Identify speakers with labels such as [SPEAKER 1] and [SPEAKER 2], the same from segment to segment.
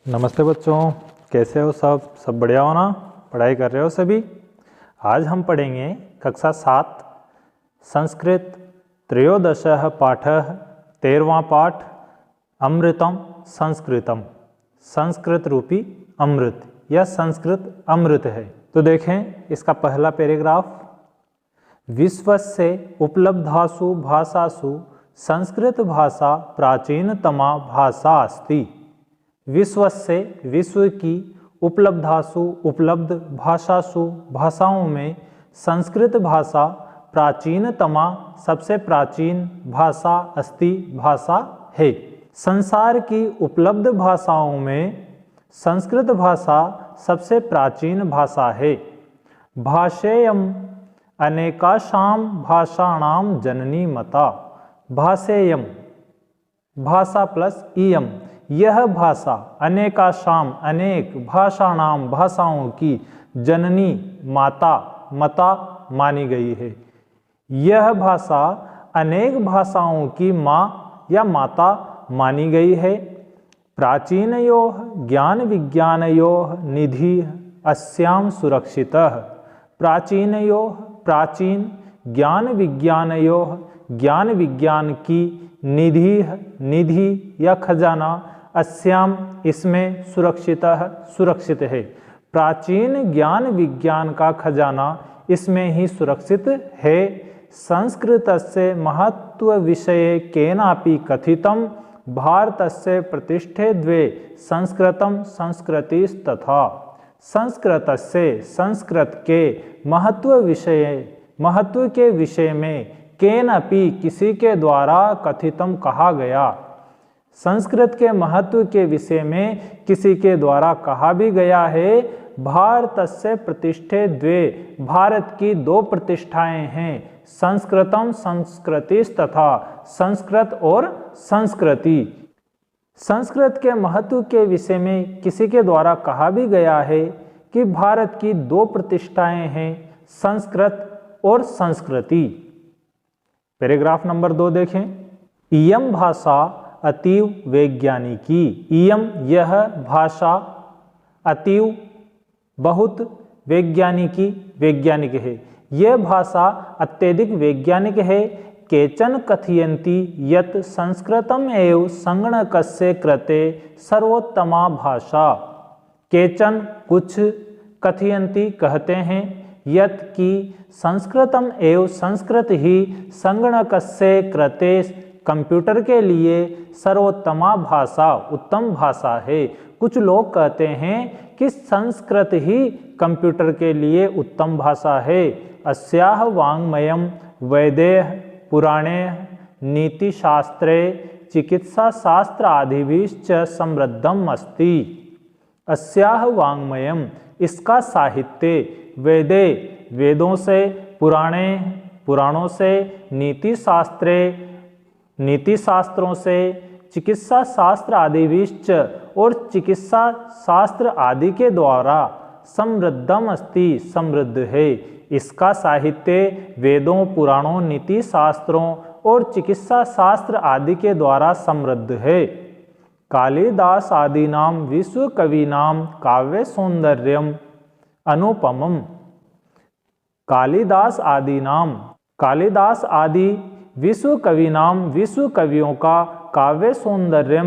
[SPEAKER 1] नमस्ते बच्चों, कैसे हो सब बढ़िया हो ना? पढ़ाई कर रहे हो सभी? आज हम पढ़ेंगे कक्षा 7 संस्कृत त्रयोदशः पाठः 13वां पाठ अमृतम संस्कृतम। संस्कृत रूपी अमृत या संस्कृत अमृत है। तो देखें इसका पहला पैराग्राफ। विश्वस्य उपलब्धासु भाषासु संस्कृत भाषा प्राचीनतमा भाषा अस्ति। विश्व से विश्व की उपलब्धासु उपलब्ध भाषासु भाषाओं में संस्कृत भाषा प्राचीनतमा सबसे प्राचीन भाषा अस्ति भाषा है। संसार की उपलब्ध भाषाओं में संस्कृत भाषा सबसे प्राचीन भाषा है। भाषेयम अनेकाशां भाषाणां जननी मता। भाषेयम भाषा प्लस इयम, यह भाषा अनेकाशाम अनेक भाषाणाम भाषाओं की जननी माता मता मानी गई है। यह भाषा अनेक भाषाओं की माँ या माता मानी गई है। प्राचीनयोः ज्ञान विज्ञानयोः निधि अस्याम सुरक्षितः। प्राचीनयोः प्राचीन ज्ञान विज्ञानयोः ज्ञान विज्ञान की निधि या खजाना अस्याम इसमें सुरक्षित है। प्राचीन ज्ञान विज्ञान का खजाना इसमें ही सुरक्षित है। संस्कृतस्य महत्व विषये केनापि कथितम् भारतस्य प्रतिष्ठे द्वे संस्कृतम संस्कृतिस्तथा। संस्कृतस्य संस्कृत के महत्व के विषय में केनापि किसी के द्वारा कथितम कहा गया। संस्कृत के महत्व के विषय में किसी के द्वारा कहा भी गया है। भारतस्य प्रतिष्ठे द्वे, भारत की दो प्रतिष्ठाएं हैं, संस्कृतम संस्कृतिस्तथा, संस्कृत और संस्कृति। संस्कृत के महत्व के विषय में किसी के द्वारा कहा भी गया है कि भारत की दो प्रतिष्ठाएं हैं, संस्कृत और संस्कृति। पैराग्राफ नंबर 2 देखें। इयम भाषा अतीव वैज्ञानिकी। इयम यह भाषा अतीव बहुत वैज्ञानिक है। यह भाषा अत्यधिक वैज्ञानिक है। केचन कथयन्ति यत् संस्कृतम एव संगणकस्य कृते सर्वोत्तमा भाषा। केचन कुछ, कथयन्ति कहते हैं, यत् की संस्कृतम एव संस्कृत ही संगणकस्य कृते कंप्यूटर के लिए सर्वोत्तमा भाषा उत्तम भाषा है। कुछ लोग कहते हैं कि संस्कृत ही कंप्यूटर के लिए उत्तम भाषा है। अस्याह वाङ्मयम् वैदेह पुराणे नीतिशास्त्रे चिकित्साशास्त्र आदिभिश्च समृद्धम् अस्ति। अस्याह वाङ्मयम् इसका साहित्य, वेदे वेदों से, पुराणे पुराणों से, नीति शास्त्रों से, चिकित्सा शास्त्र आदिभिश्च और चिकित्सा शास्त्र आदि के द्वारा समृद्धम अस्ति समृद्ध है। इसका साहित्य वेदों पुराणों नीति शास्त्रों और चिकित्सा शास्त्र आदि के द्वारा समृद्ध है। कालिदास आदीनाम विश्व कवीनाम काव्य सौंदर्यम अनुपमम। कालिदास आदि विश्व कवीनाम विश्व कवियों का काव्य सौंदर्य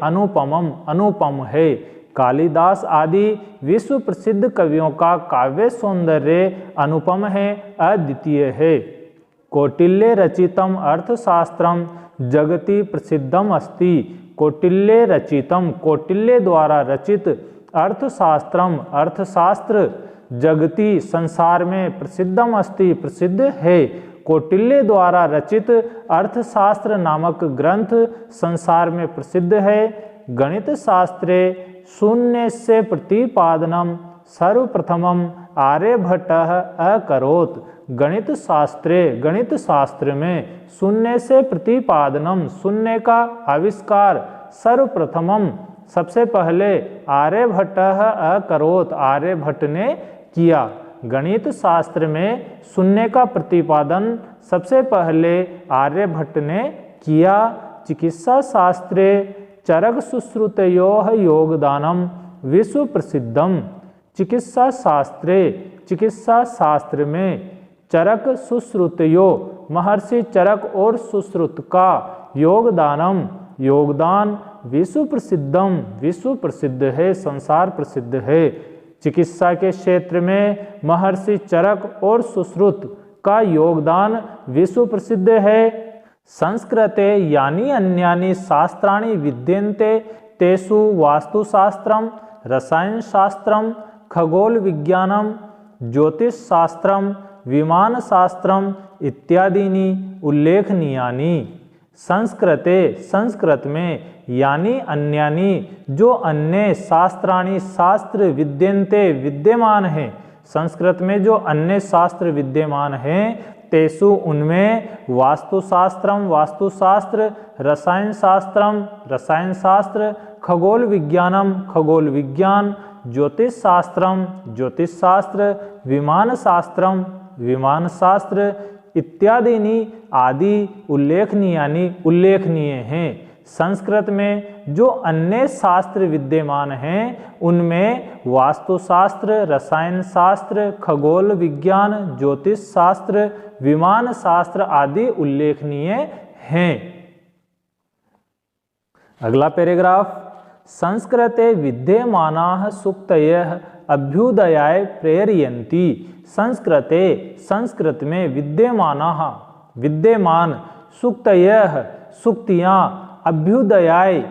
[SPEAKER 1] अनुपम है। कालिदास आदि विश्व प्रसिद्ध कवियों का काव्य सौंदर्य अनुपम है, अद्वितीय है। कौटिल्य रचितम अर्थशास्त्रम जगति प्रसिद्धम अस्ति। कौटिल्य रचितम कौटिल्य द्वारा रचित अर्थशास्त्र जगति संसार में प्रसिद्धम अस्ति प्रसिद्ध है। कौटिल्य द्वारा रचित अर्थशास्त्र नामक ग्रंथ संसार में प्रसिद्ध है। गणित शास्त्रे शून्यस्य प्रतिपादनम सर्वप्रथमम आर्यभट्टः अकरोत्। गणित शास्त्र में शून्य से प्रतिपादनम शून्य का आविष्कार सर्वप्रथमम सबसे पहले आर्यभट्टः अकरोत् आर्यभट्ट ने किया। गणित शास्त्र में शून्य का प्रतिपादन सबसे पहले आर्यभट्ट ने किया। चिकित्सा शास्त्रे चरक सुश्रुतयोः योगदानम विश्व प्रसिद्धम। चिकित्सा शास्त्र में चरक सुश्रुतयो महर्षि चरक और सुश्रुत का योगदान विश्व प्रसिद्ध है, संसार प्रसिद्ध है। चिकित्सा के क्षेत्र में महर्षि चरक और सुश्रुत का योगदान विश्व प्रसिद्ध है। संस्कृते यानि अन्यानि शास्त्राणि विद्यन्ते तेषु वास्तुशास्त्रम, रसायनशास्त्रम, खगोल विज्ञानम, ज्योतिषशास्त्रम, विमान शास्त्रम इत्यादीनि उल्लेखनीयानि। संस्कृत में यानी अन्यानि जो अन्य शास्त्राणि शास्त्र विद्यन्ते विद्यमान हैं, संस्कृत में जो अन्य शास्त्र विद्यमान हैं, तेषु उनमें वास्तुशास्त्र, रसायन शास्त्र, खगोल विज्ञान, ज्योतिष शास्त्र, विमान शास्त्र इत्यादि आदि उल्लेखनीय हैं। संस्कृत में जो अन्य शास्त्र विद्यमान हैं उनमें वास्तुशास्त्र, रसायन शास्त्र, खगोल विज्ञान, ज्योतिष शास्त्र, विमान शास्त्र आदि उल्लेखनीय हैं। अगला पैराग्राफ, संस्कृते विद्यमानाः सूक्तयः अभ्युदयाय प्रेरयन्ति। संस्कृत में विद्यमान सूक्तयः सूक्तियाँ अभ्युदयाय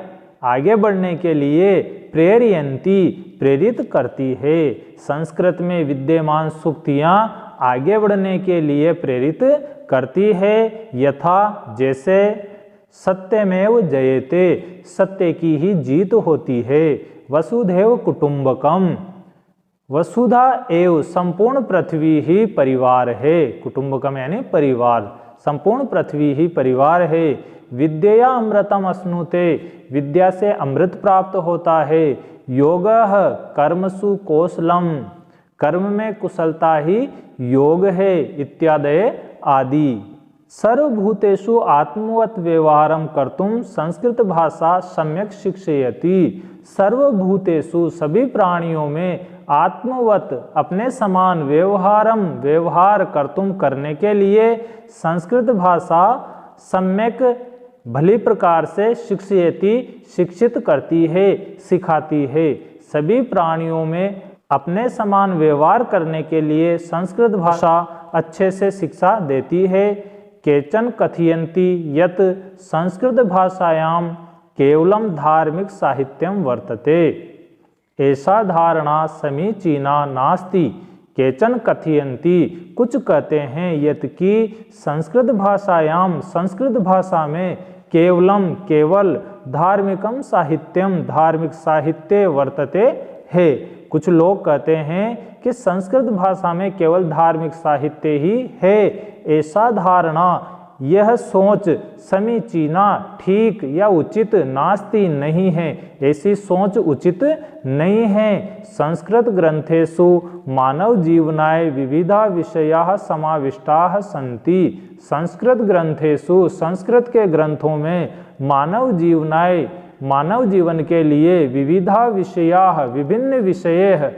[SPEAKER 1] आगे बढ़ने के लिए प्रेरयन्ति प्रेरित करती है। संस्कृत में विद्यमान सूक्तियाँ आगे बढ़ने के लिए प्रेरित करती है। यथा जैसे सत्यमेव जयते, सत्य की ही जीत होती है। वसुधैव कुटुंबकम, वसुधा एव संपूर्ण पृथ्वी ही परिवार है। कुटुंबकम यानी परिवार, संपूर्ण पृथ्वी ही परिवार है। विद्या अमृतम अश्नुते, विद्या से अमृत प्राप्त होता है। योगः कर्मसु कौशलम, कर्म में कुशलता ही योग है। इत्यादि आदि। सर्वभूतेषु आत्मवत व्यवहारम कर्तुम संस्कृत भाषा सम्यक शिक्षयति। सर्वभूतेषु सभी प्राणियों में आत्मवत अपने समान व्यवहार कर्तुम करने के लिए संस्कृत भाषा सम्यक भली प्रकार से शिक्षयति शिक्षित करती है, सिखाती है। सभी प्राणियों में अपने समान व्यवहार करने के लिए संस्कृत भाषा अच्छे से शिक्षा देती है। केचन कथयन्ति यत् संस्कृत भाषायां केवलम धार्मिक साहित्यम वर्तते। ऐसा धारणा समीचीना नास्ति। केचन कथयन्ति, कुछ कहते हैं, यत् कि संस्कृत भाषा में केवल धार्मिकम साहित्यम, धार्मिक साहित्य वर्तते है। कुछ लोग कहते हैं कि संस्कृत भाषा में केवल धार्मिक साहित्य ही है। ऐसा धारणा, यह सोच समीचीना ठीक या उचित नास्ति नहीं है, ऐसी सोच उचित नहीं है। संस्कृत ग्रंथेषु मानव जीवनाय विविधा विषयाः समाविष्टाः सन्ति। संस्कृत ग्रंथेषु, संस्कृत के ग्रंथों में मानव जीवन के लिए विविधा विषयाः विभिन्न विषय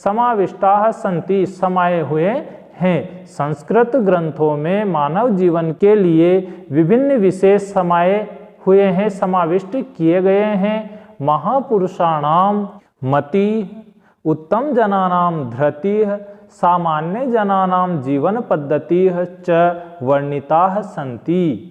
[SPEAKER 1] समाविष्टाः सन्ति समाये हुए हैं। संस्कृत ग्रंथों में मानव जीवन के लिए विभिन्न विषय समाये हुए हैं, समाविष्ट किए गए हैं। महापुरुषाणाम मति, उत्तम जनानाम धृतिः, सामान्य जनानाम जीवन पद्धतिः च वर्णिताः सन्ति।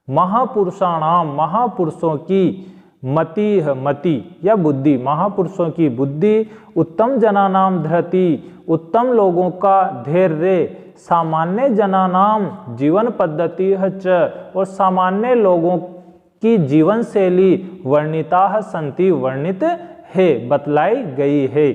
[SPEAKER 1] महापुरुषाणाम, महापुरुषों की मति या बुद्धि, महापुरुषों की बुद्धि, उत्तम जनानाम धृति, उत्तम लोगों का धैर्य, सामान्य जनानाम जीवन पद्धति च, और सामान्य लोगों की जीवन शैली वर्णिता संति, वर्णित है, बतलाई गई है।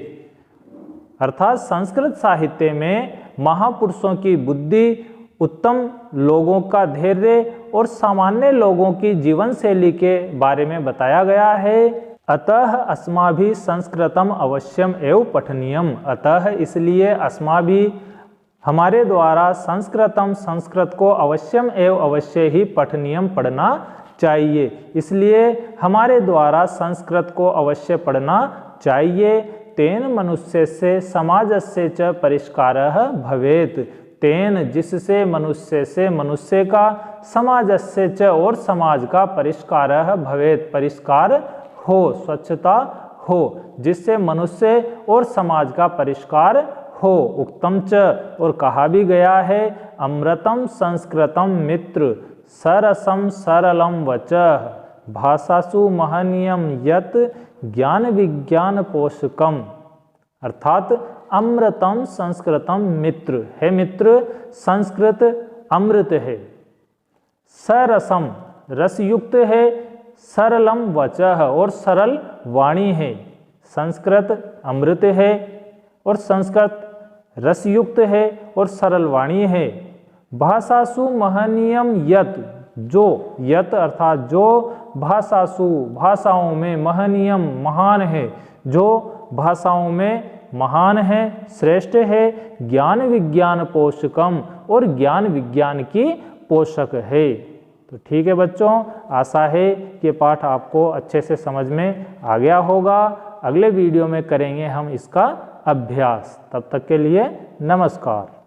[SPEAKER 1] अर्थात संस्कृत साहित्य में महापुरुषों की बुद्धि, उत्तम लोगों का धैर्य और सामान्य लोगों की जीवन शैली के बारे में बताया गया है। अतः अस्माभिः संस्कृतम अवश्यम एवं पठनीयम, अतः इसलिए अस्माभिः हमारे द्वारा संस्कृत को अवश्यम एवं अवश्य ही पठनीयम पढ़ना चाहिए। इसलिए हमारे द्वारा संस्कृत को अवश्य पढ़ना चाहिए। तेन मनुष्य से समाजस्य च परिष्कारः भवेत्। तेन जिससे, मनुष्य से, मनुष्य का, समाजस्य च और समाज का, परिष्कारः भवेत् परिष्कार हो, स्वच्छता हो, जिससे मनुष्य और समाज का परिष्कार हो। उक्तम च और कहा भी गया है, अमृतम संस्कृतम मित्र सरसम सरलम वचः भाषासु महनीयम यत ज्ञान विज्ञान पोषकम। अर्थात अमृतम संस्कृतम मित्र है, मित्र संस्कृत अमृत है, सरसम रसयुक्त है, सरलम वचः और सरल वाणी है। संस्कृत अमृत है और संस्कृत रसयुक्त है और सरल वाणी है। भाषासु महनीयम यत, जो, यत अर्थात जो, भाषासु भाषाओं में, महनीयम महान है, जो भाषाओं में महान है, श्रेष्ठ है, ज्ञान विज्ञान पोषकम और ज्ञान विज्ञान की पोषक है। तो ठीक है बच्चों, आशा है कि पाठ आपको अच्छे से समझ में आ गया होगा। अगले वीडियो में करेंगे हम इसका अभ्यास। तब तक के लिए नमस्कार।